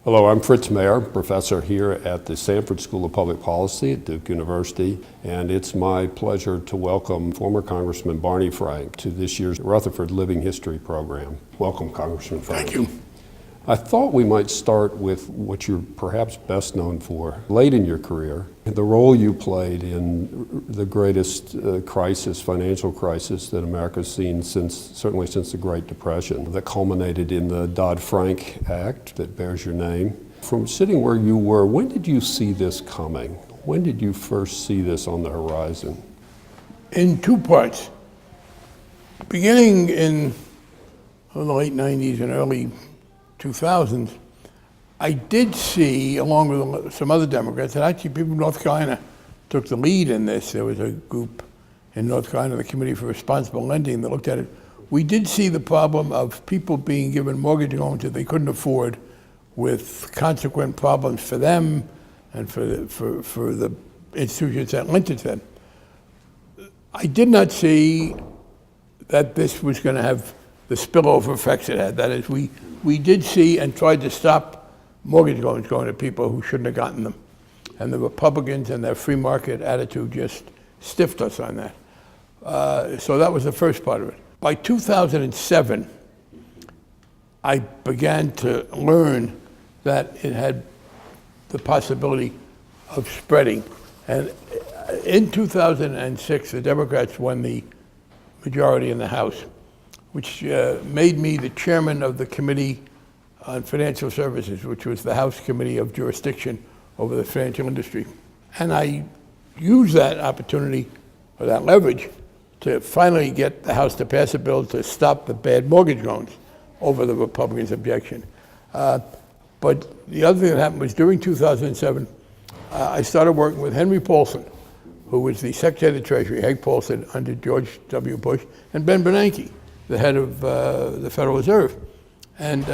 Hello, I'm Fritz Mayer, professor here at the Sanford School of Public Policy at Duke University, and it's my pleasure to welcome former Congressman Barney Frank to this year's Rutherford Living History program. Welcome, Congressman Frank. Thank you. I thought we might start with what you're perhaps best known for late in your career, the role you played in the greatest financial crisis that America's seen certainly since the Great Depression, that culminated in the Dodd-Frank Act that bears your name. From sitting where you were, when did you see this coming? When did you first see this on the horizon? In two parts. Beginning in the late 90s and early 2000s, I did see, along with some other Democrats, and actually people in North Carolina took the lead in this. There was a group in North Carolina, the Committee for Responsible Lending, that looked at it. We did see the problem of people being given mortgage loans that they couldn't afford, with consequent problems for them and for the institutions that lent it to them. I did not see that this was going to have the spillover effects it had. That is, we did see and tried to stop mortgage loans going to people who shouldn't have gotten them. And the Republicans and their free market attitude just stiffed us on that. So that was the first part of it. By 2007, I began to learn that it had the possibility of spreading. And in 2006, the Democrats won the majority in the House, which made me the chairman of the Committee on Financial Services, which was the House Committee of Jurisdiction over the financial industry. And I used that opportunity, or that leverage, to finally get the House to pass a bill to stop the bad mortgage loans over the Republicans' objection. But the other thing that happened was during 2007, I started working with Hank Paulson, who was the Secretary of the Treasury, Hank Paulson under George W. Bush, and Ben Bernanke, the head of the Federal Reserve. And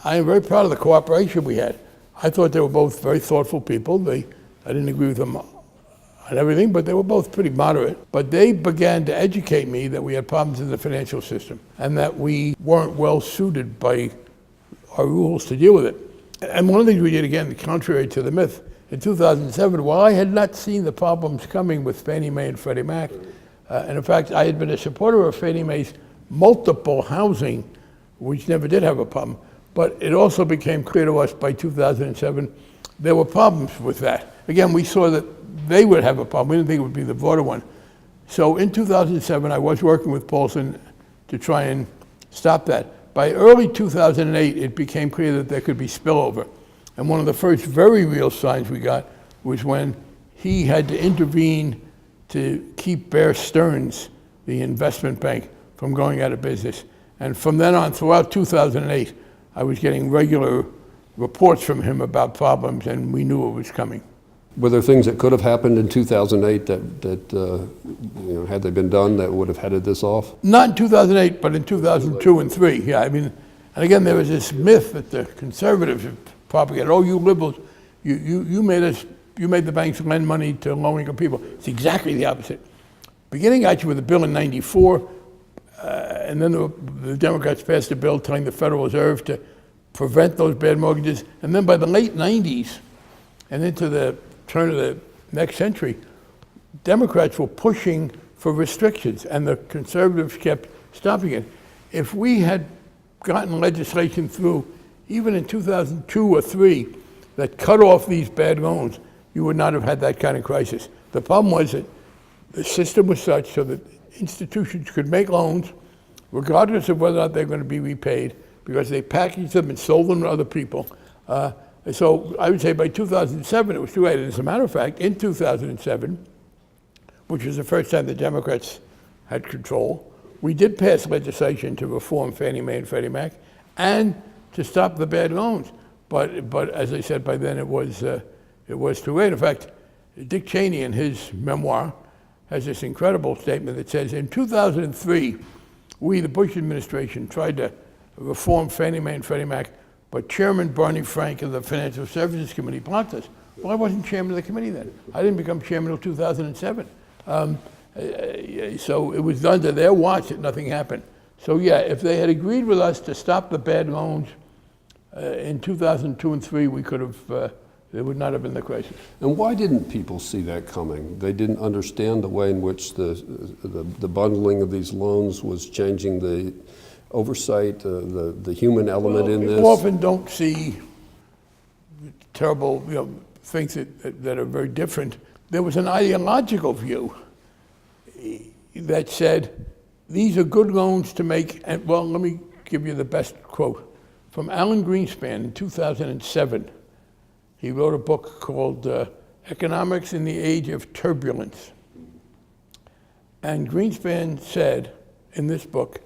I am very proud of the cooperation we had. I thought they were both very thoughtful people. I didn't agree with them on everything, but they were both pretty moderate. But they began to educate me that we had problems in the financial system and that we weren't well suited by our rules to deal with it. And one of the things we did, again, contrary to the myth, in 2007, while I had not seen the problems coming with Fannie Mae and Freddie Mac, and in fact, I had been a supporter of Fannie Mae's multiple housing, which never did have a problem, but it also became clear to us by 2007 there were problems with that. Again, we saw that they would have a problem. We didn't think it would be the broader one. So in 2007, I was working with Paulson to try and stop that. By early 2008, it became clear that there could be spillover. And one of the first very real signs we got was when he had to intervene to keep Bear Stearns, the investment bank, from going out of business. And from then on, throughout 2008, I was getting regular reports from him about problems, and we knew it was coming. Were there things that could have happened in 2008 that had they been done, that would have headed this off? Not in 2008, but in 2002 and 3. Yeah, I mean, and again, there was this myth that the conservatives have propagated. Oh, you liberals, you made the banks lend money to low-income people. It's exactly the opposite. Beginning actually with a bill in '94, and then the Democrats passed a bill telling the Federal Reserve to prevent those bad mortgages. And then by the late 90s and into the turn of the next century, Democrats were pushing for restrictions, and the conservatives kept stopping it. If we had gotten legislation through, even in 2002 or 3, that cut off these bad loans, you would not have had that kind of crisis. The problem was that the system was such so that institutions could make loans regardless of whether or not they're going to be repaid, because they packaged them and sold them to other people. So I would say by 2007, it was too late. And as a matter of fact, in 2007, which was the first time the Democrats had control, we did pass legislation to reform Fannie Mae and Freddie Mac and to stop the bad loans. But as I said, by then it was too late. In fact, Dick Cheney, in his memoir, has this incredible statement that says, in 2003, we, the Bush administration, tried to reform Fannie Mae and Freddie Mac, but Chairman Barney Frank of the Financial Services Committee blocked us. Well, I wasn't chairman of the committee then. I didn't become chairman until 2007. So it was done to their watch that nothing happened. So yeah, if they had agreed with us to stop the bad loans In 2002 and 3, we could have, there would not have been the crisis. And why didn't people see that coming? They didn't understand the way in which the bundling of these loans was changing the oversight, the human element in this? People often don't see terrible things that are very different. There was an ideological view that said, these are good loans to make, and well, let me give you the best quote. From Alan Greenspan in 2007, he wrote a book called Economics in the Age of Turbulence. And Greenspan said in this book,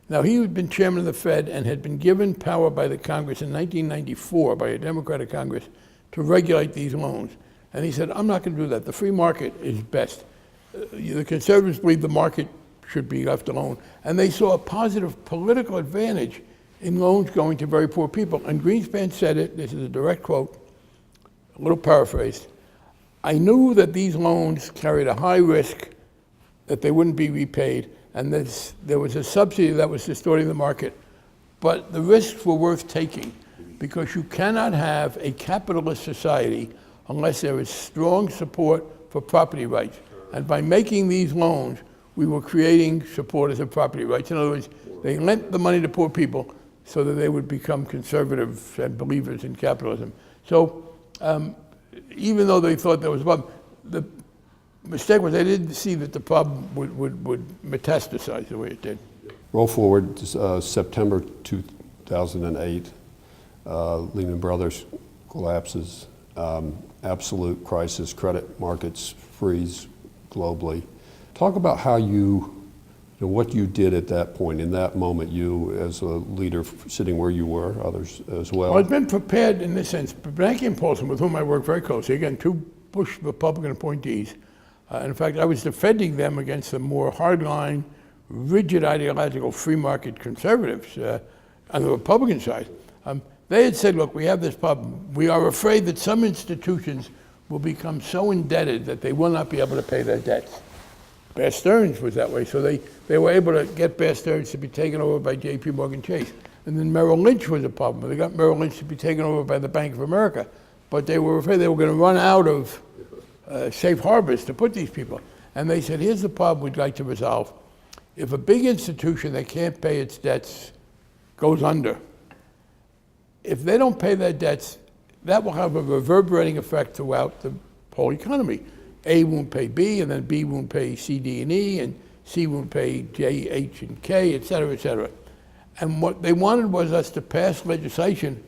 now he had been chairman of the Fed and had been given power by the Congress in 1994, by a Democratic Congress, to regulate these loans. And he said, I'm not going to do that. The free market is best. The conservatives believe the market should be left alone. And they saw a positive political advantage in loans going to very poor people. And Greenspan said it, this is a direct quote, a little paraphrased, I knew that these loans carried a high risk that they wouldn't be repaid, and there was a subsidy that was distorting the market, but the risks were worth taking because you cannot have a capitalist society unless there is strong support for property rights. And by making these loans, we were creating supporters of property rights. In other words, they lent the money to poor people so that they would become conservative and believers in capitalism. So even though they thought there was a problem, the mistake was they didn't see that the problem would metastasize the way it did. Roll forward to September 2008, Lehman Brothers collapses, absolute crisis, credit markets freeze globally. Talk about how what you did at that point, in that moment, you as a leader sitting where you were, others as well. Well, I'd been prepared in this sense. Hank Paulson, with whom I worked very closely, again, two Bush Republican appointees. In fact, I was defending them against the more hardline, rigid ideological free market conservatives on the Republican side. They had said, look, we have this problem. We are afraid that some institutions will become so indebted that they will not be able to pay their debts. Bear Stearns was that way, so they were able to get Bear Stearns to be taken over by J.P. Morgan Chase. And then Merrill Lynch was a problem. They got Merrill Lynch to be taken over by the Bank of America, but they were afraid they were going to run out of safe harbors to put these people. And they said, here's the problem we'd like to resolve. If a big institution that can't pay its debts goes under, if they don't pay their debts, that will have a reverberating effect throughout the whole economy. A won't pay B, and then B won't pay C, D, and E, and C won't pay J, H, and K, et cetera, et cetera. And what they wanted was us to pass legislation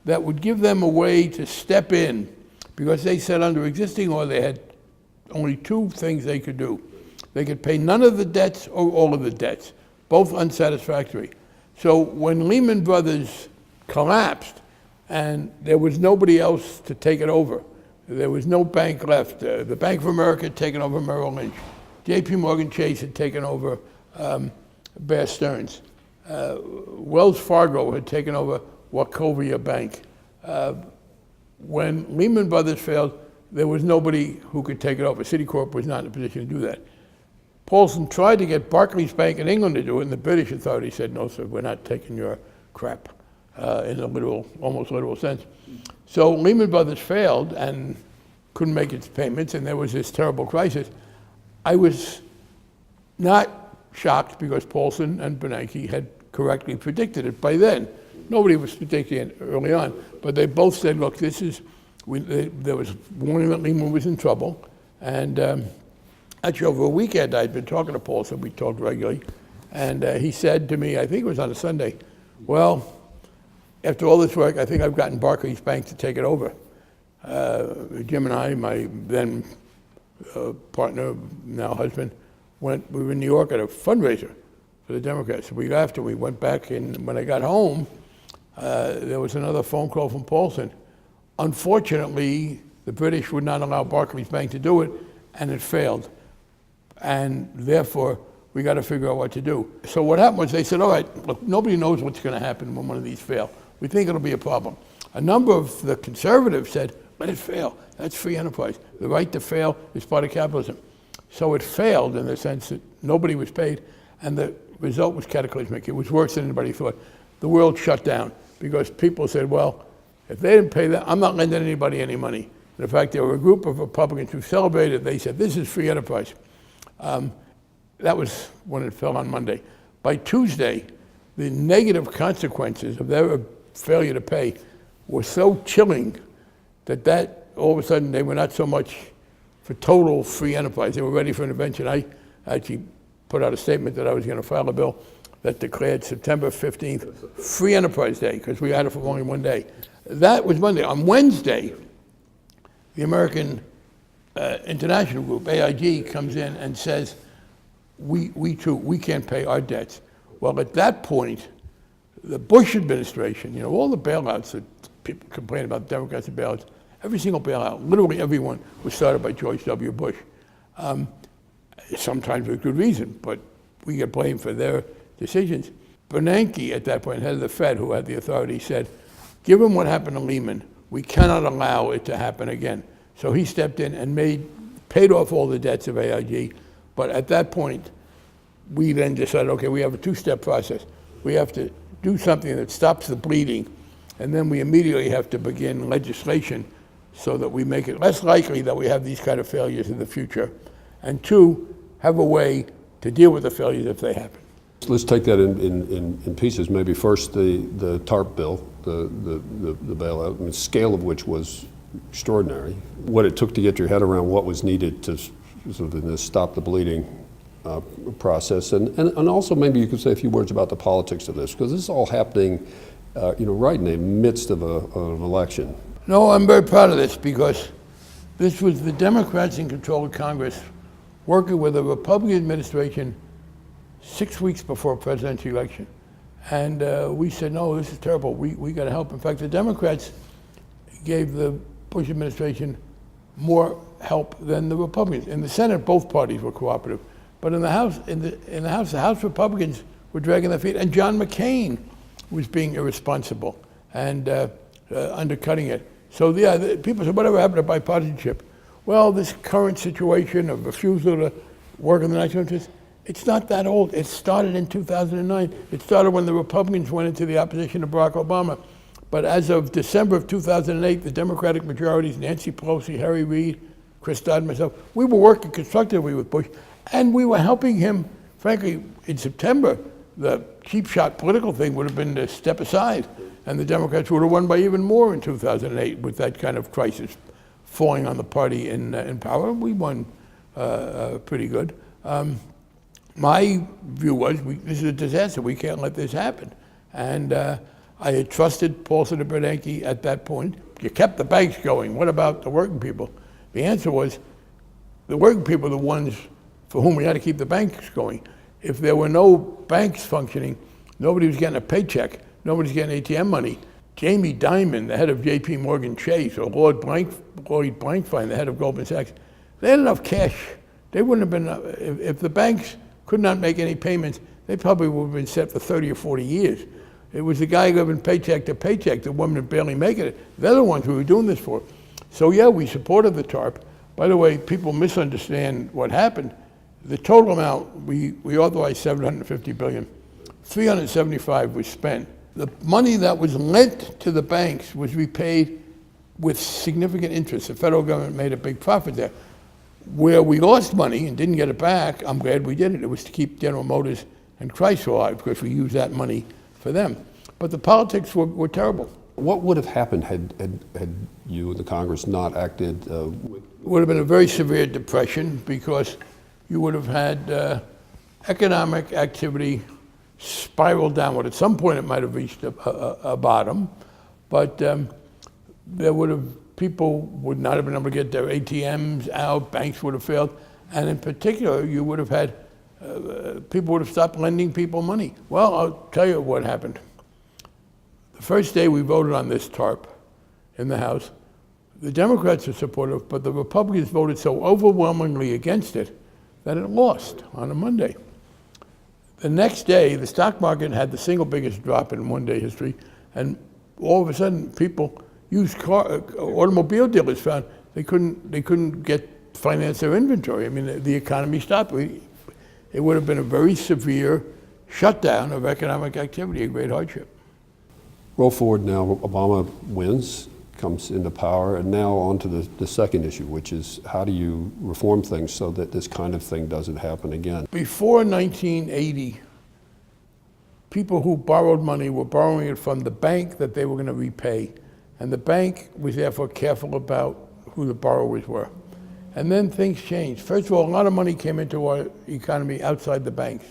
that would give them a way to step in, because they said under existing law they had only two things they could do. They could pay none of the debts or all of the debts, both unsatisfactory. So when Lehman Brothers collapsed and there was nobody else to take it over, there was no bank left. The Bank of America had taken over Merrill Lynch. J.P. Morgan Chase had taken over Bear Stearns. Wells Fargo had taken over Wachovia Bank. When Lehman Brothers failed, there was nobody who could take it over. Citicorp was not in a position to do that. Paulson tried to get Barclays Bank in England to do it, and the British authorities said, no, sir, we're not taking your crap, in a literal, almost literal sense. So Lehman Brothers failed and couldn't make its payments, and there was this terrible crisis. I was not shocked because Paulson and Bernanke had correctly predicted it by then. Nobody was predicting it early on, but they both said, look, this is, there was warning that Lehman was in trouble, and actually over a weekend I'd been talking to Paulson, we talked regularly, and he said to me, I think it was on a Sunday, well, after all this work, I think I've gotten Barclays Bank to take it over. Jim and I, my then partner, now husband, we were in New York at a fundraiser for the Democrats. The week after, we went back, and when I got home, there was another phone call from Paulson. Unfortunately, the British would not allow Barclays Bank to do it, and it failed. And therefore, we got to figure out what to do. So what happened was they said, all right, look, nobody knows what's going to happen when one of these fail. We think it'll be a problem. A number of the conservatives said, let it fail. That's free enterprise. The right to fail is part of capitalism. So it failed in the sense that nobody was paid, and the result was cataclysmic. It was worse than anybody thought. The world shut down. because people said, well, if they didn't pay that, I'm not lending anybody any money. And in fact, there were a group of Republicans who celebrated. They said, this is free enterprise. That was when it fell on Monday. By Tuesday, the negative consequences of their failure to pay were so chilling that all of a sudden they were not so much for total free enterprise. They were ready for intervention. I actually put out a statement that I was going to file a bill that declared September 15th Free Enterprise Day, because we had it for only one day. That was Monday. On Wednesday, the American International Group, AIG, comes in and says, we too, we can't pay our debts. Well, at that point, the Bush administration, all the bailouts that people complain about, Democrats and bailouts, every single bailout, literally everyone, was started by George W. Bush. Sometimes with good reason, but we get blamed for their decisions. Bernanke, at that point, head of the Fed, who had the authority, said, given what happened to Lehman, we cannot allow it to happen again. So he stepped in and paid off all the debts of AIG. But at that point, we then decided, okay, we have a two-step process. We have to do something that stops the bleeding, and then we immediately have to begin legislation so that we make it less likely that we have these kind of failures in the future. And two, have a way to deal with the failures if they happen. Let's take that in pieces. Maybe first the TARP bill, the bailout, the scale of which was extraordinary. What it took to get your head around what was needed to sort of stop the bleeding process, and also maybe you could say a few words about the politics of this, because this is all happening, right in the midst of an election. No, I'm very proud of this, because this was the Democrats in control of Congress working with a Republican administration 6 weeks before a presidential election. And we said, no, this is terrible. We got to help. In fact, the Democrats gave the Bush administration more help than the Republicans. In the Senate, both parties were cooperative. But in the House, the House Republicans were dragging their feet, and John McCain was being irresponsible and undercutting it. So yeah, people said, whatever happened to bipartisanship? Well, this current situation of refusal to work in the national interest, it's not that old. It started in 2009. It started when the Republicans went into the opposition to Barack Obama. But as of December of 2008, the Democratic majorities, Nancy Pelosi, Harry Reid, Chris Dodd, and myself, we were working constructively with Bush, and we were helping him. Frankly, in September, the cheap shot political thing would have been to step aside, and the Democrats would have won by even more in 2008 with that kind of crisis falling on the party in power. We won pretty good. My view was, this is a disaster. We can't let this happen. And I had trusted Paulson and Bernanke at that point. You kept the banks going. What about the working people? The answer was, the working people are the ones for whom we had to keep the banks going. If there were no banks functioning, nobody was getting a paycheck. Nobody's getting ATM money. Jamie Dimon, the head of J.P. Morgan Chase, or Lloyd Blankfein, the head of Goldman Sachs, they had enough cash. They wouldn't have been, if the banks could not make any payments, they probably would have been set for 30 or 40 years. It was the guy living paycheck to paycheck, the woman barely making it. They're the ones we were doing this for. So yeah, we supported the TARP. By the way, people misunderstand what happened. The total amount, we authorized $750 billion. 375 was spent. The money that was lent to the banks was repaid with significant interest. The federal government made a big profit there. Where we lost money and didn't get it back, I'm glad we did it. It was to keep General Motors and Chrysler alive, because we used that money for them. But the politics were terrible. What would have happened had you and the Congress not acted? It would have been a very severe depression, because you would have had economic activity spiral downward. At some point it might have reached a bottom, but there would have, people would not have been able to get their ATMs out, banks would have failed, and in particular, you would have had, people would have stopped lending people money. Well, I'll tell you what happened. The first day we voted on this TARP in the House, the Democrats were supportive, but the Republicans voted so overwhelmingly against it that it lost on a Monday. The next day, the stock market had the single biggest drop in one-day history, and all of a sudden, people, automobile dealers found they couldn't finance their inventory. I mean, the economy stopped. It would have been a very severe shutdown of economic activity, a great hardship. Roll forward now, Obama wins, comes into power, and now on to the second issue, which is how do you reform things so that this kind of thing doesn't happen again? Before 1980, people who borrowed money were borrowing it from the bank that they were going to repay. And the bank was therefore careful about who the borrowers were. And then things changed. First of all, a lot of money came into our economy outside the banks,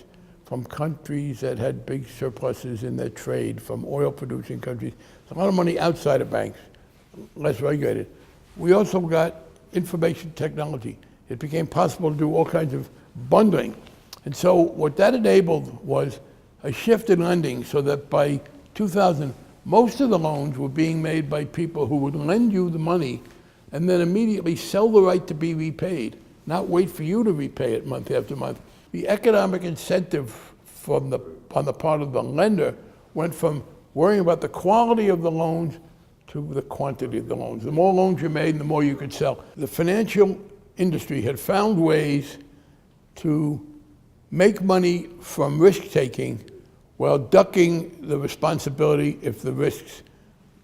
from countries that had big surpluses in their trade, from oil-producing countries. A lot of money outside of banks, less regulated. We also got information technology. It became possible to do all kinds of bundling. And so what that enabled was a shift in lending so that by 2000, most of the loans were being made by people who would lend you the money and then immediately sell the right to be repaid, not wait for you to repay it month after month. The economic incentive on the part of the lender went from worrying about the quality of the loans to the quantity of the loans. The more loans you made, the more you could sell. The financial industry had found ways to make money from risk-taking while ducking the responsibility if the risks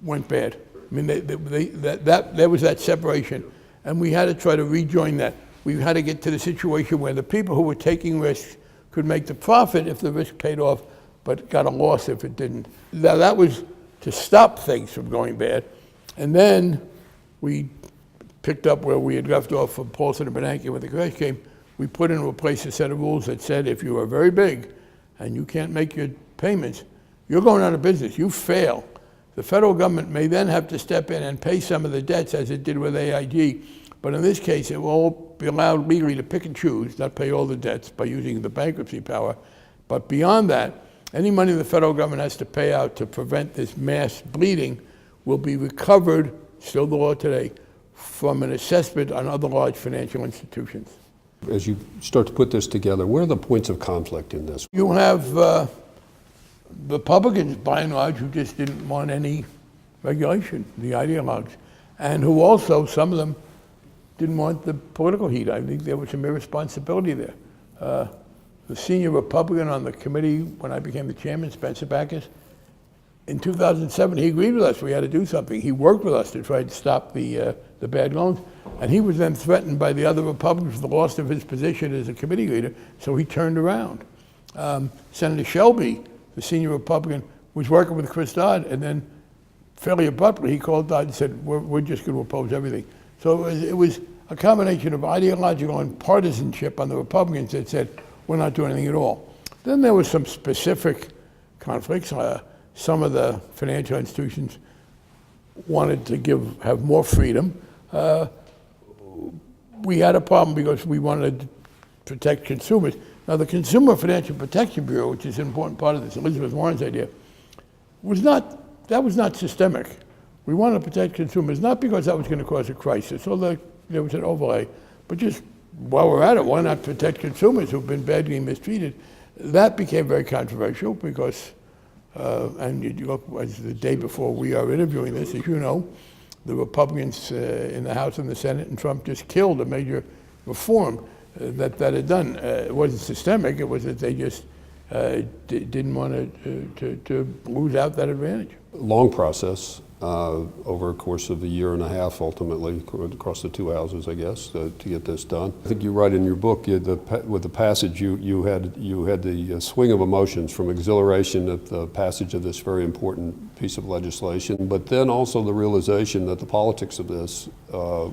went bad. I mean, there was that separation, and we had to try to rejoin that. We had to get to the situation where the people who were taking risks could make the profit if the risk paid off, but got a loss if it didn't. Now, that was to stop things from going bad. And then we picked up where we had left off from Paulson and Bernanke when the crash came. We put into place a set of rules that said if you are very big and you can't make your payments, you're going out of business, you fail. The federal government may then have to step in and pay some of the debts as it did with AIG, but in this case it will all be allowed legally to pick and choose, not pay all the debts by using the bankruptcy power. But beyond that, any money the federal government has to pay out to prevent this mass bleeding will be recovered, still the law today, from an assessment on other large financial institutions. As you start to put this together, where are the points of conflict in this? You have Republicans, by and large, who just didn't want any regulation, the ideologues, and who also, some of them, didn't want the political heat. I think there was some irresponsibility there. The senior Republican on the committee, when I became the chairman, Spencer Backus, in 2007, he agreed with us we had to do something. He worked with us to try to stop the bad loans, and he was then threatened by the other Republicans with the loss of his position as a committee leader, so he turned around. Senator Shelby, the senior Republican, was working with Chris Dodd, and then fairly abruptly he called Dodd and said, we're just going to oppose everything. So it was a combination of ideological and partisanship on the Republicans that said, we're not doing anything at all. Then there was some specific conflicts. Some of the financial institutions wanted to have more freedom. We had a problem because we wanted to protect consumers. Now, the Consumer Financial Protection Bureau, which is an important part of this, Elizabeth Warren's idea, was not systemic. We wanted to protect consumers, not because that was going to cause a crisis, although there was an overlay, but just while we're at it, why not protect consumers who've been badly mistreated? That became very controversial because, and you look, as the day before we are interviewing this, as you know, the Republicans in the House and the Senate and Trump just killed a major reform that had done. It wasn't systemic, it was that they just didn't want to lose out that advantage. Long process over a course of a year and a half, ultimately, across the two houses, I guess, to get this done. I think you write in your book, with the passage, you had the swing of emotions from exhilaration at the passage of this very important piece of legislation, but then also the realization that the politics of this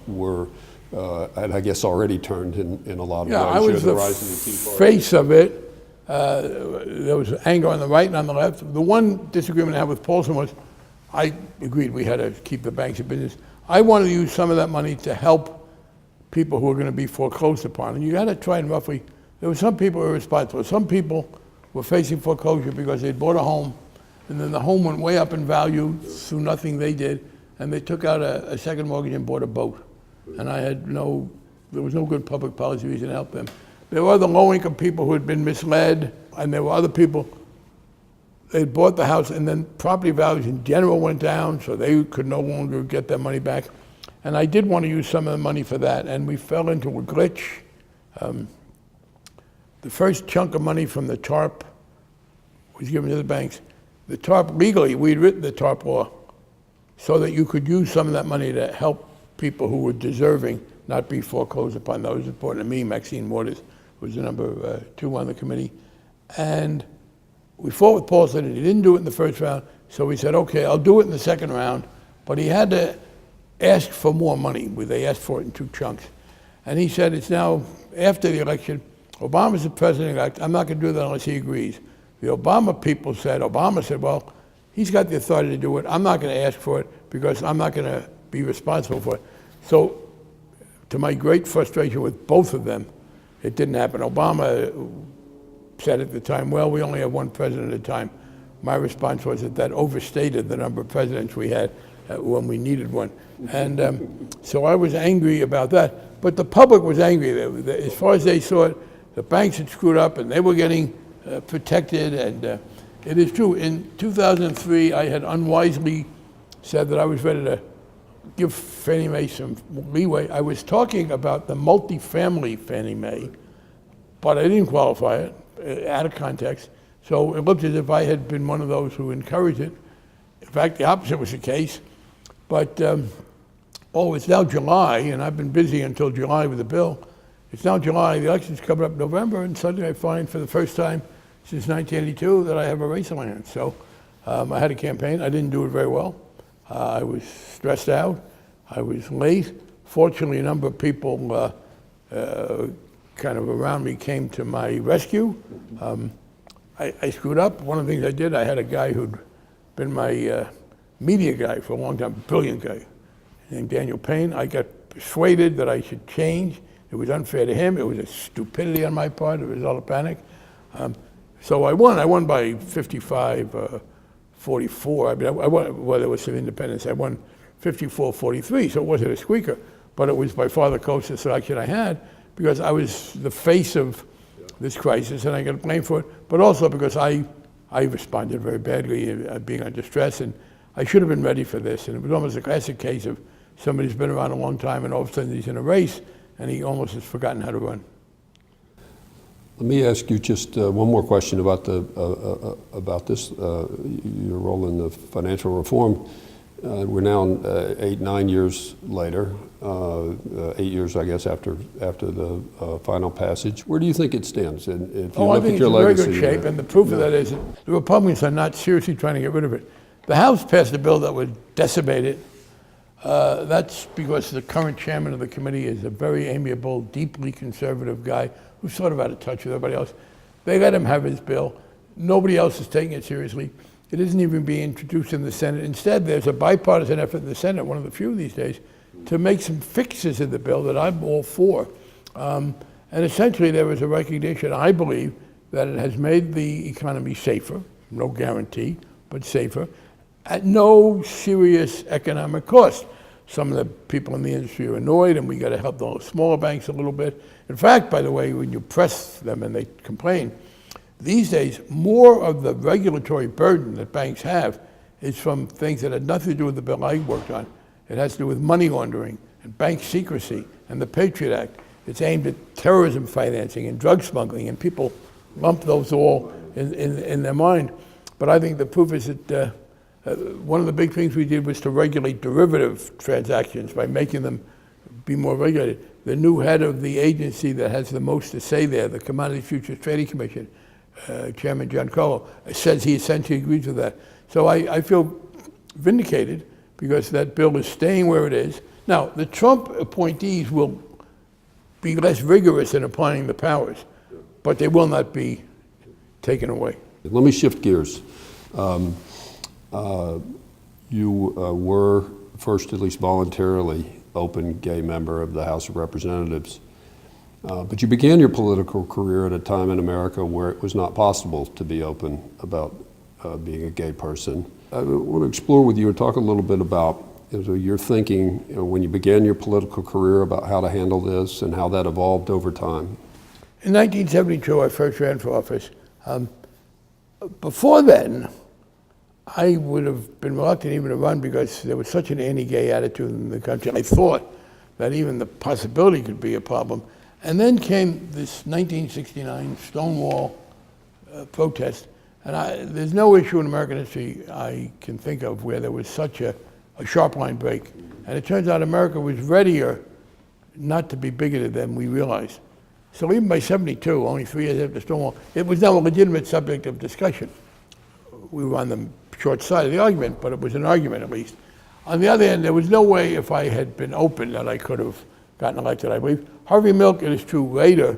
were, and I guess already turned in a lot of ways. Yeah, I was the face of it. There was anger on the right and on the left. The one disagreement I had with Paulson was, I agreed we had to keep the banks in business. I wanted to use some of that money to help people who were going to be foreclosed upon. And you got to try and roughly, there were some people who were responsible. Some people were facing foreclosure because they'd bought a home, and then the home went way up in value through nothing they did, and they took out a second mortgage and bought a boat. And there was no good public policy reason to help them. There were other low-income people who had been misled, and there were other people, they bought the house, and then property values in general went down, so they could no longer get their money back. And I did want to use some of the money for that, and we fell into a glitch. The first chunk of money from the TARP was given to the banks. the TARP legally, we'd written the TARP law so that you could use some of that money to help people who were deserving not be foreclosed upon. That was important to me. Maxine Waters was the number 2 on the committee. And we fought with Paulson, and he didn't do it in the first round, so we said, okay, I'll do it in the second round, but he had to ask for more money. They asked for it in 2 chunks. And he said, it's now after the election, Obama's the president-elect, I'm not going to do that unless he agrees. The Obama said, well, he's got the authority to do it. I'm not going to ask for it because I'm not going to be responsible for it. So, to my great frustration with both of them, it didn't happen. Obama said at the time, well, we only have one president at a time. My response was that overstated the number of presidents we had when we needed one. And so I was angry about that. But the public was angry. As far as they saw it, the banks had screwed up and they were getting protected. And it is true. In 2003, I had unwisely said that I was ready to give Fannie Mae some leeway. I was talking about the multifamily Fannie Mae, but I didn't qualify it, out of context. So it looked as if I had been one of those who encouraged it. In fact, the opposite was the case. But, it's now July, and I've been busy until July with the bill. It's now July, the election's coming up in November, and suddenly I find for the first time since 1982 that I have a race on my hands. So I had a campaign. I didn't do it very well. I was stressed out. I was late. Fortunately, a number of people kind of around me came to my rescue. I screwed up. One of the things I did, I had a guy who'd been my media guy for a long time, brilliant guy, named Daniel Payne. I got persuaded that I should change. It was unfair to him. It was a stupidity on my part. It was all a panic. So I won. I won by 55, 44. I mean, I won, well, there was some independence. I won 54-43, so it wasn't a squeaker. But it was by far the closest election I had because I was the face of this crisis, and I got blamed for it. But also because I responded very badly, being under stress, and I should have been ready for this. And it was almost a classic case of somebody who's been around a long time, and all of a sudden he's in a race, and he almost has forgotten how to run. Let me ask you just one more question about this, your role in the financial reform. We're now 8-9 years later, 8 years, I guess, after the final passage. Where do you think it stands? And if you look I think at your it's in legacy, very good shape, and the proof of that is that the Republicans are not seriously trying to get rid of it. The House passed a bill that would decimate it. That's because the current chairman of the committee is a very amiable, deeply conservative guy who's sort of out of touch with everybody else. They let him have his bill. Nobody else is taking it seriously. It isn't even being introduced in the Senate. Instead, there's a bipartisan effort in the Senate, one of the few these days, to make some fixes in the bill that I'm all for. And essentially, there is a recognition, I believe, that it has made the economy safer, no guarantee, but safer, at no serious economic cost. Some of the people in the industry are annoyed, and we got to help the smaller banks a little bit. In fact, by the way, when you press them and they complain, these days, more of the regulatory burden that banks have is from things that had nothing to do with the bill I worked on. It has to do with money laundering and bank secrecy and the Patriot Act. It's aimed at terrorism financing and drug smuggling, and people lump those all in their mind. But I think the proof is that one of the big things we did was to regulate derivative transactions by making them be more regulated. The new head of the agency that has the most to say there, the Commodity Futures Trading Commission, Chairman Giancarlo, says he essentially agrees with that. So I feel vindicated because that bill is staying where it is. Now, the Trump appointees will be less rigorous in applying the powers, but they will not be taken away. Let me shift gears. You were first, at least voluntarily, open gay member of the House of Representatives. But you began your political career at a time in America where it was not possible to be open about being a gay person. I want to explore with you and talk a little bit about your thinking when you began your political career about how to handle this and how that evolved over time. In 1972, I first ran for office. Before then, I would have been reluctant even to run because there was such an anti-gay attitude in the country. I thought that even the possibility could be a problem. And then came this 1969 Stonewall protest, And there's no issue in American history I can think of where there was such a sharp line break. And it turns out America was readier not to be bigoted than we realized. So even by 72, only 3 years after Stonewall, it was now a legitimate subject of discussion. We were on the short side of the argument, but it was an argument at least. On the other hand, there was no way if I had been open that I could have gotten elected, I believe. Harvey Milk, it is true, later,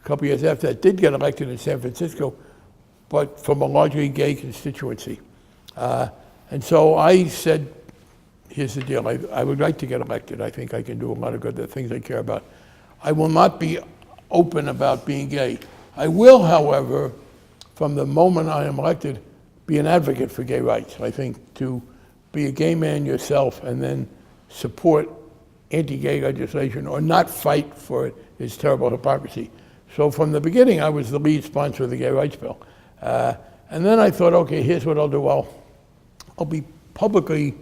a couple years after that, did get elected in San Francisco, but from a largely gay constituency. And so I said, here's the deal, I would like to get elected. I think I can do a lot of good, the things I care about. I will not be open about being gay. I will, however, from the moment I am elected, be an advocate for gay rights. I think to be a gay man yourself and then support anti-gay legislation or not fight for it is terrible hypocrisy. So from the beginning, I was the lead sponsor of the gay rights bill. And then I thought, okay, here's what I'll do. I'll be publicly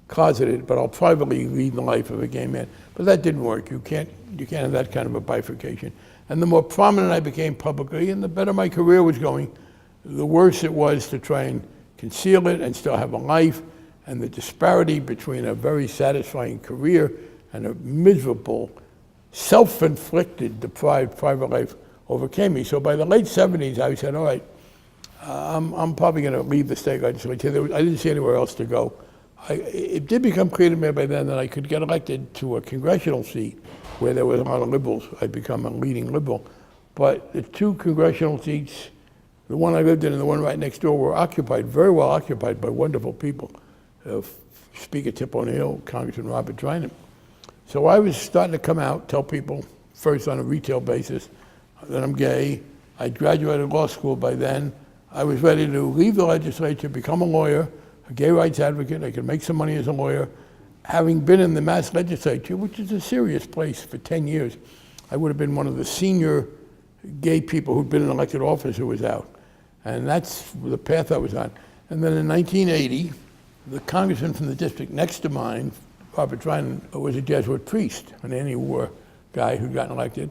closeted, but I'll privately lead the life of a gay man. But that didn't work. You can't have that kind of a bifurcation. And the more prominent I became publicly, and the better my career was going, the worse it was to try and conceal it and still have a life. And the disparity between a very satisfying career and a miserable, self-inflicted, deprived private life overcame me. So by the late 70s, I said, all right, I'm probably going to leave the state legislature. I didn't see anywhere else to go. It did become clear to me by then that I could get elected to a congressional seat where there was a lot of liberals. I'd become a leading liberal. But the 2 congressional seats, the one I lived in and the one right next door, were occupied, very well occupied by wonderful people. Speaker Tip O'Neill, Congressman Robert Dryden. So I was starting to come out, tell people, first on a retail basis, that I'm gay. I'd graduated law school by then. I was ready to leave the legislature, become a lawyer, a gay rights advocate. I could make some money as a lawyer. Having been in the Mass legislature, which is a serious place, for 10 years, I would have been one of the senior gay people who'd been in elected office who was out. And that's the path I was on. And then in 1980, the congressman from the district next to mine, Robert Dryden, was a Jesuit priest, an anti-war guy who'd gotten elected.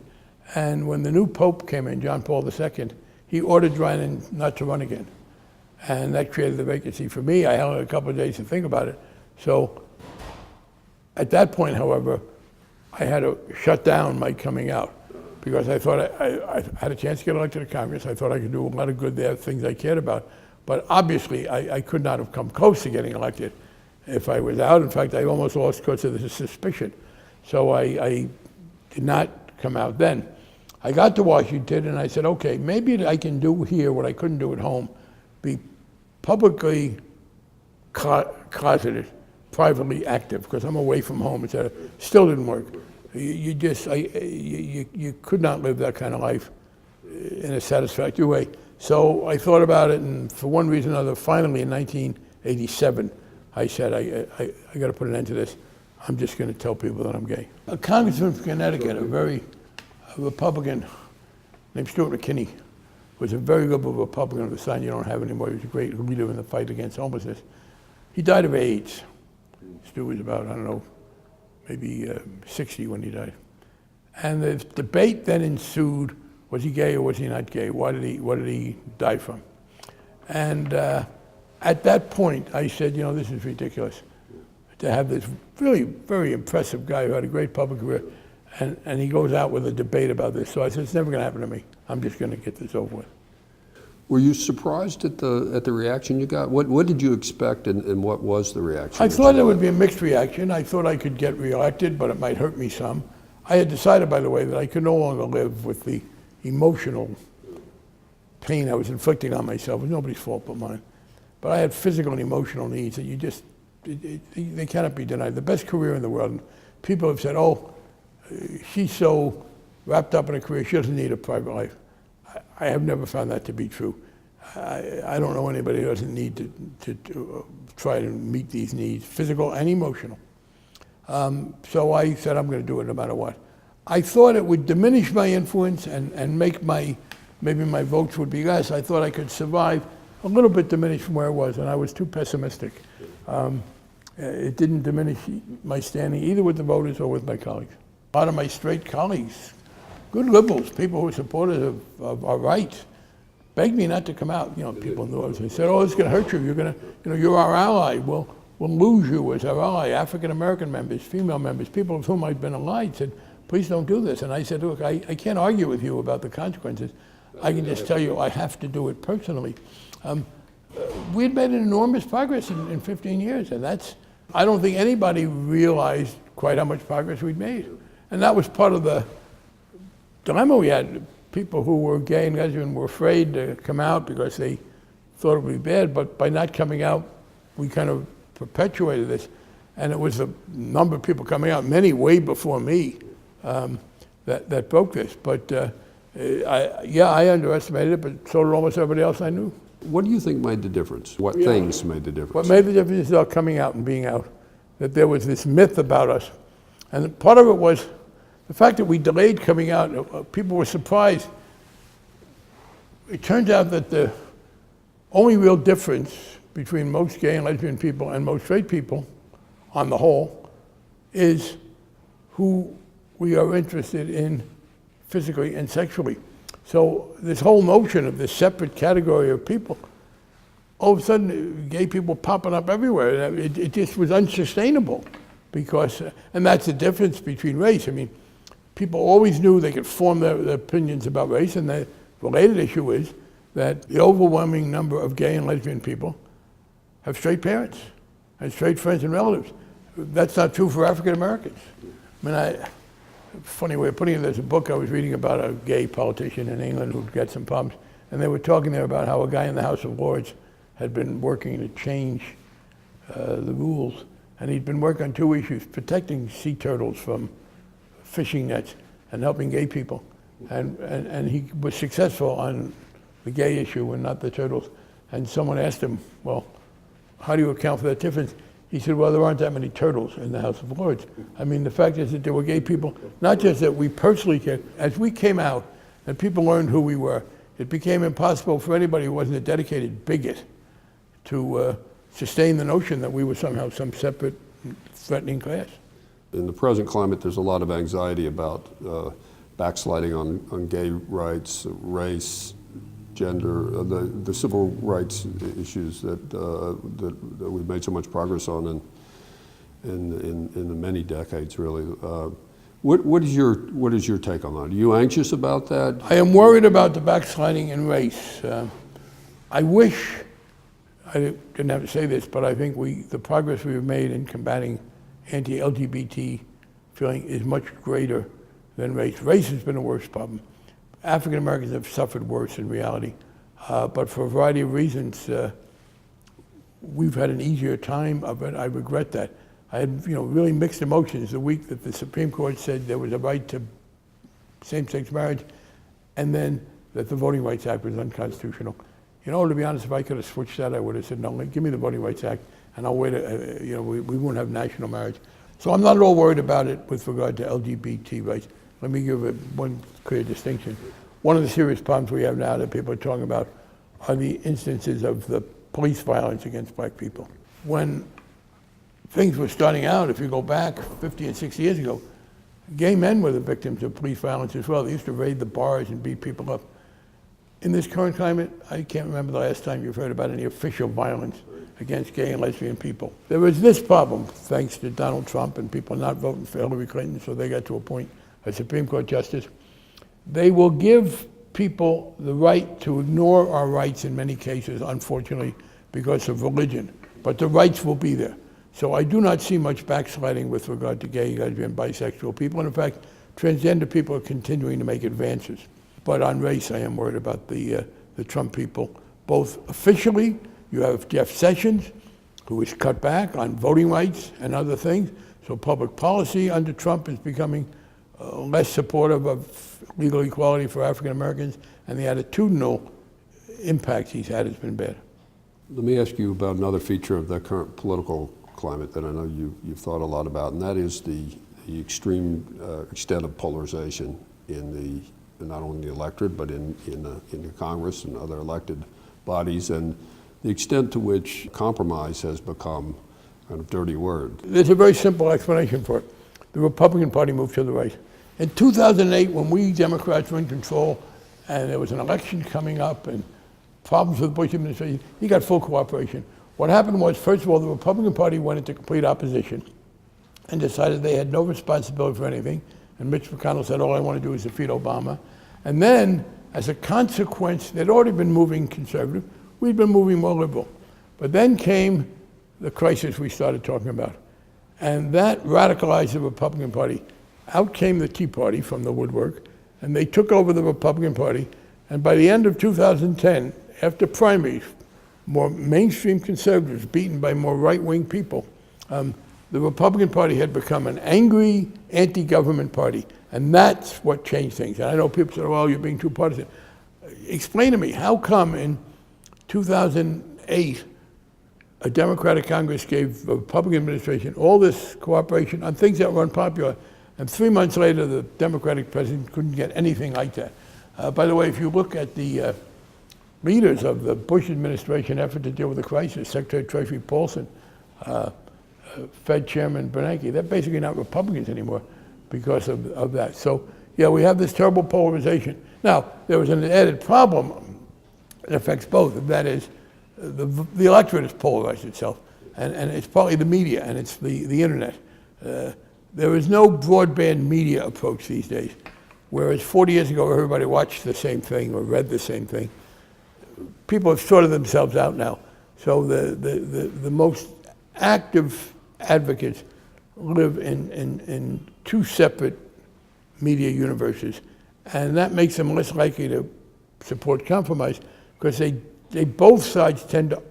And when the new Pope came in, John Paul II, he ordered Dryden not to run again. And that created the vacancy for me. I had a couple of days to think about it. So at that point, however, I had to shut down my coming out because I thought I had a chance to get elected to Congress. I thought I could do a lot of good there, things I cared about. But obviously, I could not have come close to getting elected if I was out. In fact, I almost lost because of the suspicion. So I did not come out then. I got to Washington and I said, okay, maybe I can do here what I couldn't do at home, be publicly closeted, privately active, because I'm away from home, etc. Still didn't work. You could not live that kind of life in a satisfactory way. So I thought about it, and for one reason or another, finally in 1987, I said, I got to put an end to this. I'm just going to tell people that I'm gay. A congressman from Connecticut, a Republican named Stuart McKinney, was a very liberal Republican of the sign you don't have anymore. He was a great leader in the fight against homelessness. He died of AIDS. Stu was about, I don't know, maybe 60 when he died. And the debate then ensued, was he gay or was he not gay? What did he die from? And at that point, I said, you know, this is ridiculous. To have this really very impressive guy who had a great public career, and he goes out with a debate about this. So I said, it's never going to happen to me. I'm just going to get this over with. Were you surprised at the reaction you got? What did you expect, and what was the reaction? I thought there would be a mixed reaction. I thought I could get reelected, but it might hurt me some. I had decided, by the way, that I could no longer live with the emotional pain I was inflicting on myself. It was nobody's fault but mine. But I had physical and emotional needs that you just, they cannot be denied. The best career in the world. People have said, oh, she's so wrapped up in a career, she doesn't need a private life. I have never found that to be true. I don't know anybody who doesn't need to try to meet these needs, physical and emotional. So I said, I'm going to do it no matter what. I thought it would diminish my influence and make maybe my votes would be less. I thought I could survive a little bit diminished from where I was, and I was too pessimistic. It didn't diminish my standing either with the voters or with my colleagues. A lot of my straight colleagues, good liberals, people who are supporters of our rights, begged me not to come out. People knew I was. They said, "Oh, it's going to hurt you. You're our ally. We'll lose you as our ally." African American members, female members, people with whom I'd been allied said, "Please don't do this." And I said, "Look, I can't argue with you about the consequences. I can just tell you I have to do it personally." We'd made an enormous progress in 15 years, and I don't think anybody realized quite how much progress we'd made. And that was part of the dilemma we had. People who were gay and lesbian were afraid to come out because they thought it would be bad, but by not coming out, we kind of perpetuated this. And it was a number of people coming out, many way before me, that broke this. But I underestimated it, but so did almost everybody else I knew. What do you think made the difference? What things made the difference? What made the difference is our coming out and being out, that there was this myth about us. And part of it was the fact that we delayed coming out. People were surprised. It turns out that the only real difference between most gay and lesbian people and most straight people, on the whole, is who we are interested in physically and sexually. So this whole notion of this separate category of people, all of a sudden gay people popping up everywhere. It just was unsustainable because, and that's the difference between race. I mean, people always knew they could form their opinions about race, and the related issue is that the overwhelming number of gay and lesbian people have straight parents and straight friends and relatives. That's not true for African Americans. I mean, funny way of putting it, there's a book I was reading about a gay politician in England who'd got some problems, and they were talking there about how a guy in the House of Lords had been working to change the rules, and he'd been working on two issues: protecting sea turtles from fishing nets and helping gay people. And he was successful on the gay issue and not the turtles. And someone asked him, "Well, how do you account for that difference?" He said, "Well, there aren't that many turtles in the House of Lords." I mean, the fact is that there were gay people, not just that we personally cared. As we came out and people learned who we were, it became impossible for anybody who wasn't a dedicated bigot to sustain the notion that we were somehow some separate, threatening class. In the present climate, there's a lot of anxiety about backsliding on gay rights, race, gender, the civil rights issues that we've made so much progress on in the many decades, really. What is your take on that? Are you anxious about that? I am worried about the backsliding in race. I wish I didn't have to say this, but I think the progress we've made in combating anti-LGBT feeling is much greater than race. Race has been the worst problem. African Americans have suffered worse in reality, but for a variety of reasons, we've had an easier time of it. I regret that. I had really mixed emotions the week that the Supreme Court said there was a right to same-sex marriage, and then that the Voting Rights Act was unconstitutional. To be honest, if I could have switched that, I would have said, "No, give me the Voting Rights Act, and I'll wait. We won't have national marriage." So I'm not at all worried about it with regard to LGBT rights. Let me give one clear distinction. One of the serious problems we have now that people are talking about are the instances of the police violence against black people. When things were starting out, if you go back 50 and 60 years ago, gay men were the victims of police violence as well. They used to raid the bars and beat people up. In this current climate, I can't remember the last time you've heard about any official violence against gay and lesbian people. There was this problem, thanks to Donald Trump and people not voting for Hillary Clinton, so they got to appoint a Supreme Court justice. They will give people the right to ignore our rights in many cases, unfortunately, because of religion. But the rights will be there. So I do not see much backsliding with regard to gay, lesbian, bisexual people. And in fact, transgender people are continuing to make advances. But on race, I am worried about the Trump people. Both officially, you have Jeff Sessions, who is cut back on voting rights and other things. So public policy under Trump is becoming less supportive of legal equality for African Americans, and the attitudinal impact he's had has been bad. Let me ask you about another feature of the current political climate that I know you've thought a lot about, and that is the extreme extent of polarization in not only the electorate, but in the Congress and other elected bodies, and the extent to which compromise has become kind of dirty word. There's a very simple explanation for it. The Republican Party moved to the right. In 2008, when we Democrats were in control, and there was an election coming up, and problems with the Bush administration, he got full cooperation. What happened was, first of all, the Republican Party went into complete opposition and decided they had no responsibility for anything. And Mitch McConnell said, all I want to do is defeat Obama. And then, as a consequence, they'd already been moving conservative. We'd been moving more liberal. But then came the crisis we started talking about. And that radicalized the Republican Party. Out came the Tea Party from the woodwork, and they took over the Republican Party. And by the end of 2010, after primaries, more mainstream conservatives beaten by more right-wing people, the Republican Party had become an angry, anti-government party. And that's what changed things. And I know people say, well, you're being too partisan. Explain to me, how come in 2008, a Democratic Congress gave the Republican administration all this cooperation on things that were unpopular, and 3 months later, the Democratic president couldn't get anything like that? By the way, if you look at the leaders of the Bush administration effort to deal with the crisis, Secretary of Treasury Paulson, Fed Chairman Bernanke, they're basically not Republicans anymore because of that. So, yeah, we have this terrible polarization. Now, there was an added problem that affects both, and that is the electorate has polarized itself, and it's partly the media, and it's the internet. There is no broadband media approach these days, whereas 40 years ago everybody watched the same thing or read the same thing. People have sorted themselves out now. So the most active advocates live in two separate media universes, and that makes them less likely to support compromise because they both sides tend to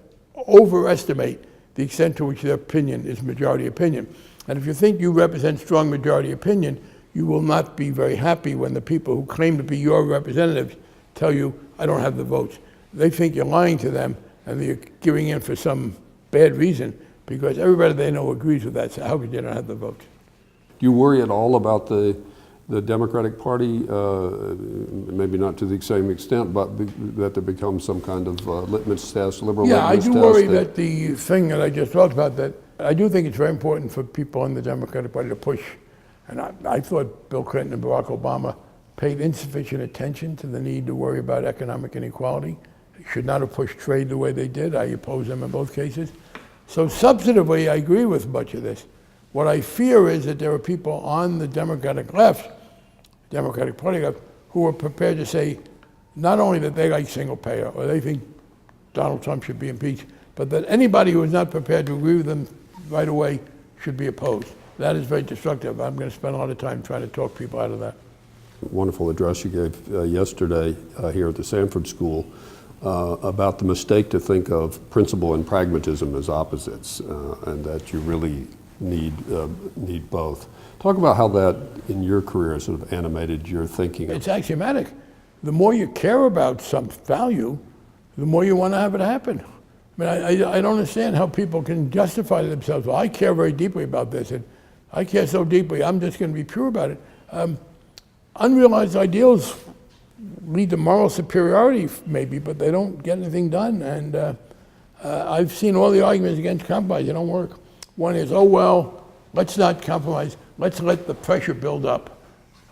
overestimate the extent to which their opinion is majority opinion. And if you think you represent strong majority opinion, you will not be very happy when the people who claim to be your representatives tell you, I don't have the votes. They think you're lying to them and you're giving in for some bad reason because everybody they know agrees with that, so how could you not have the votes? Do you worry at all about the Democratic Party, maybe not to the same extent, but that there becomes some kind of litmus test, liberal litmus test? Yeah, I do worry that the thing that I just talked about, that I do think it's very important for people in the Democratic Party to push, and I thought Bill Clinton and Barack Obama paid insufficient attention to the need to worry about economic inequality. They should not have pushed trade the way they did. I oppose them in both cases. So substantively, I agree with much of this. What I fear is that there are people on the Democratic left, Democratic Party left, who are prepared to say not only that they like single payer or they think Donald Trump should be impeached, but that anybody who is not prepared to agree with them right away should be opposed. That is very destructive. I'm going to spend a lot of time trying to talk people out of that. Wonderful address you gave yesterday here at the Sanford School about the mistake to think of principle and pragmatism as opposites, and that you really need both. Talk about how that, in your career, sort of animated your thinking. It's axiomatic. The more you care about some value, the more you want to have it happen. I mean, I don't understand how people can justify to themselves, well, I care very deeply about this, and I care so deeply, I'm just going to be pure about it. Unrealized ideals lead to moral superiority, maybe, but they don't get anything done. And I've seen all the arguments against compromise. They don't work. One is, oh, well, let's not compromise. Let's let the pressure build up.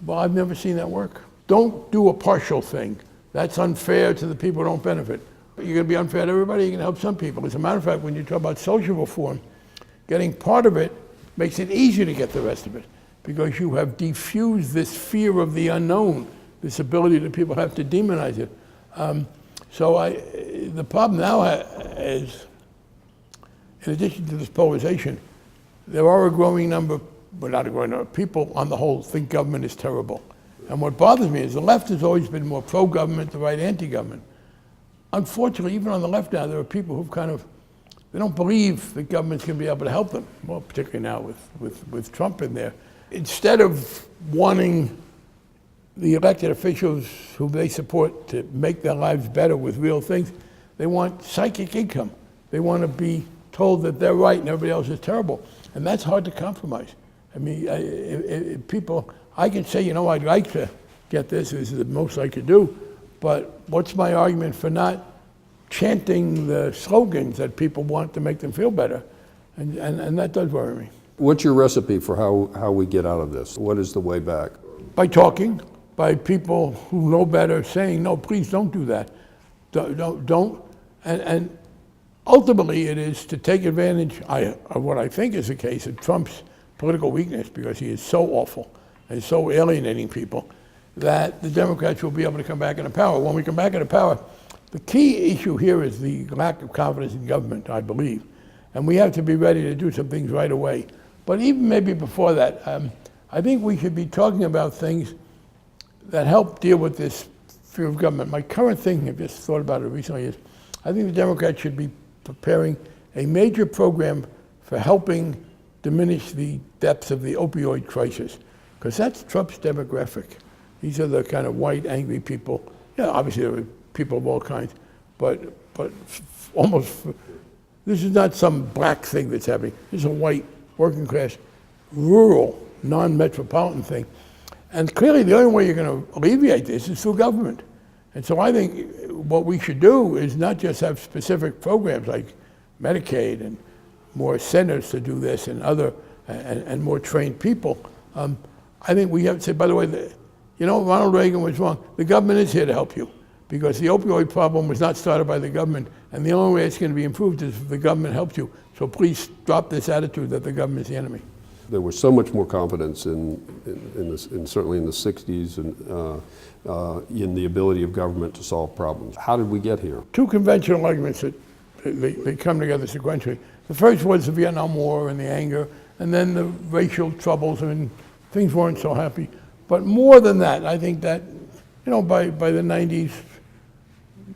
Well, I've never seen that work. Don't do a partial thing. That's unfair to the people who don't benefit. You're going to be unfair to everybody. You're going to help some people. As a matter of fact, when you talk about social reform, getting part of it makes it easier to get the rest of it because you have diffused this fear of the unknown, this ability that people have to demonize it. The problem now is, in addition to this polarization, there are a growing number, but not a growing number, people on the whole think government is terrible. And what bothers me is the left has always been more pro-government, the right anti-government. Unfortunately, even on the left now, there are people who've they don't believe that government's going to be able to help them, well, particularly now with Trump in there. Instead of wanting the elected officials who they support to make their lives better with real things, they want psychic income. They want to be told that they're right and everybody else is terrible. And that's hard to compromise. I mean, people, I can say, you know, I'd like to get this is the most I could do, but what's my argument for not chanting the slogans that people want to make them feel better? And that does worry me. What's your recipe for how we get out of this? What is the way back? By talking, by people who know better saying, no, please don't do that. Don't, and ultimately it is to take advantage of what I think is the case of Trump's political weakness, because he is so awful and so alienating people, that the Democrats will be able to come back into power. When we come back into power, the key issue here is the lack of confidence in government, I believe. And we have to be ready to do some things right away. But even maybe before that, I think we should be talking about things that help deal with this fear of government. My current thinking, I've just thought about it recently, is I think the Democrats should be preparing a major program for helping diminish the depths of the opioid crisis, because that's Trump's demographic. These are the kind of white, angry people. Yeah, obviously there are people of all kinds, but almost, this is not some black thing that's happening. This is a white, working class, rural, non-metropolitan thing. And clearly the only way you're going to alleviate this is through government. And so I think what we should do is not just have specific programs like Medicaid and more centers to do this and other, and more trained people. I think we have to say, by the way, Ronald Reagan was wrong. The government is here to help you, because the opioid problem was not started by the government, and the only way it's going to be improved is if the government helps you. So please drop this attitude that the government is the enemy. There was so much more confidence certainly in the 60s and in the ability of government to solve problems. How did we get here? Two conventional arguments that they come together sequentially. The first was the Vietnam War and the anger, and then the racial troubles, and things weren't so happy. But more than that, I think that, by the 90s,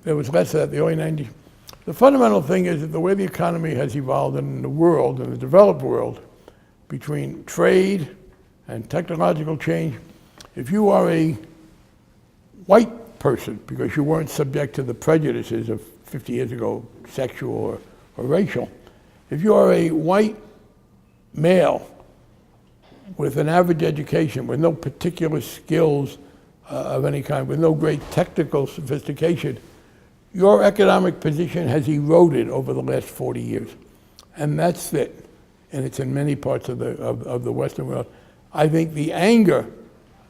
there was less of that, the early 90s. The fundamental thing is that the way the economy has evolved in the world, in the developed world, between trade and technological change, if you are a white person, because you weren't subject to the prejudices of 50 years ago, sexual or racial, if you are a white male with an average education, with no particular skills of any kind, with no great technical sophistication, your economic position has eroded over the last 40 years. And that's it. And it's in many parts of the Western world. I think the anger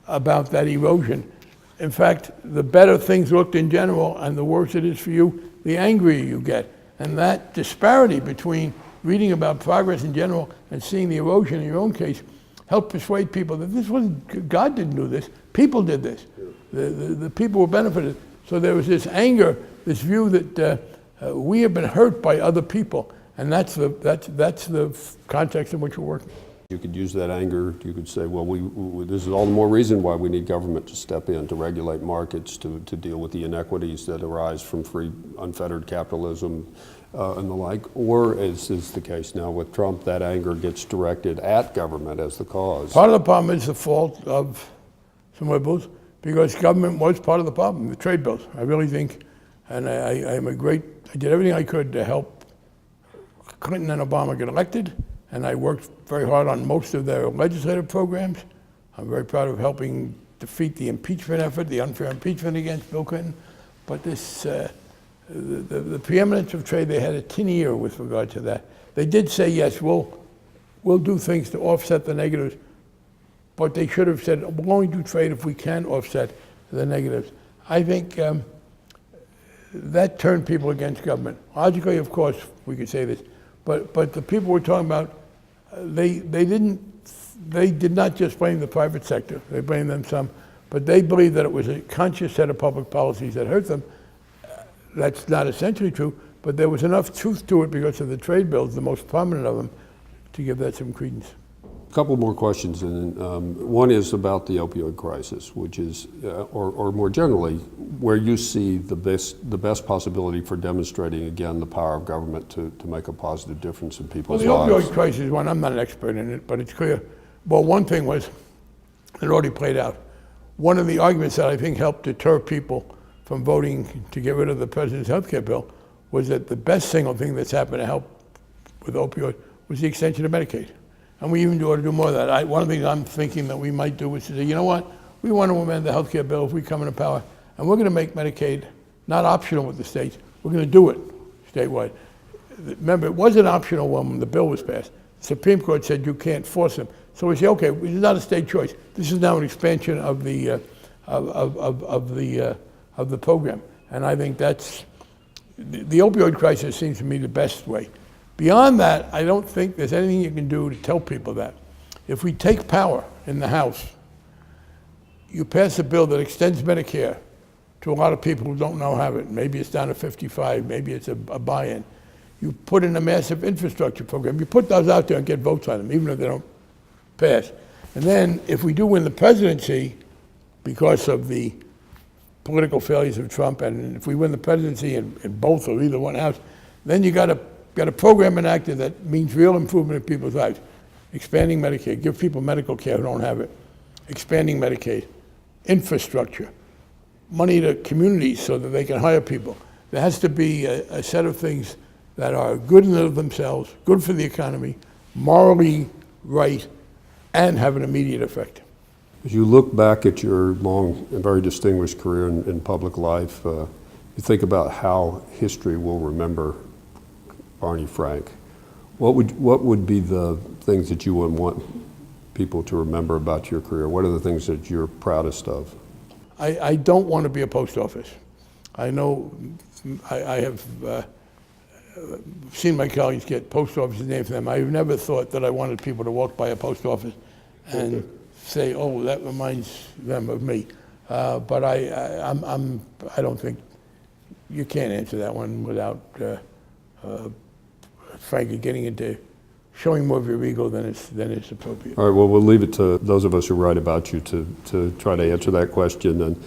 about that erosion, in fact, the better things looked in general and the worse it is for you, the angrier you get. And that disparity between reading about progress in general and seeing the erosion in your own case helped persuade people that this wasn't, God didn't do this, people did this. The people were benefited. So there was this anger, this view that we have been hurt by other people. And that's the context in which we're working. You could use that anger, you could say, well, this is all the more reason why we need government to step in, to regulate markets, to deal with the inequities that arise from free, unfettered capitalism and the like. Or, as is the case now with Trump, that anger gets directed at government as the cause. Part of the problem is the fault of some of the bills, because government was part of the problem, the trade bills. I really think, and I did everything I could to help Clinton and Obama get elected, and I worked very hard on most of their legislative programs. I'm very proud of helping defeat the impeachment effort, the unfair impeachment against Bill Clinton. But this, the preeminence of trade, they had a tin ear with regard to that. They did say, yes, we'll do things to offset the negatives, but they should have said, we'll only do trade if we can offset the negatives. I think that turned people against government. Logically, of course, we could say this, but the people we're talking about, they did not just blame the private sector. They blamed them some, but they believed that it was a conscious set of public policies that hurt them. That's not essentially true, but there was enough truth to it because of the trade bills, the most prominent of them, to give that some credence. A couple more questions, and one is about the opioid crisis, which is, or more generally, where you see the best possibility for demonstrating again the power of government to make a positive difference in people's lives. Well, the opioid crisis one, I'm not an expert in it, but it's clear. Well, one thing was, it already played out. One of the arguments that I think helped deter people from voting to get rid of the president's health care bill was that the best single thing that's happened to help with opioid was the extension of Medicaid. And we even ought to do more of that. One of the things I'm thinking that we might do is to say, you know what? We want to amend the health care bill if we come into power, and we're going to make Medicaid not optional with the states. We're going to do it statewide. Remember, it wasn't optional when the bill was passed. The Supreme Court said you can't force them. So we say, okay, this is not a state choice. This is now an expansion of the program. And I think that's the opioid crisis seems to me the best way. Beyond that, I don't think there's anything you can do to tell people that. If we take power in the House, you pass a bill that extends Medicare to a lot of people who don't now have it. Maybe it's down to 55, maybe it's a buy-in. You put in a massive infrastructure program. You put those out there and get votes on them, even if they don't pass. And then if we do win the presidency, because of the political failures of Trump, and if we win the presidency in both or either one house, then you got a program enacted that means real improvement in people's lives. Expanding Medicaid, give people medical care who don't have it. Expanding Medicaid, infrastructure, money to communities so that they can hire people. There has to be a set of things that are good in and of themselves, good for the economy, morally right, and have an immediate effect. As you look back at your long and very distinguished career in public life, you think about how history will remember Barney Frank. What would be the things that you would want people to remember about your career? What are the things that you're proudest of? I don't want to be a post office. I know I have seen my colleagues get post offices named for them. I've never thought that I wanted people to walk by a post office and say, "Oh, that reminds them of me." But I don't think you can't answer that one without frankly getting into showing more of your ego than is appropriate. All right, well, we'll leave it to those of us who write about you to try to answer that question. And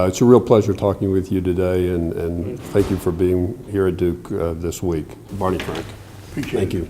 it's a real pleasure talking with you today, and thank you for being here at Duke this week. Barney Frank. Appreciate it. Thank you.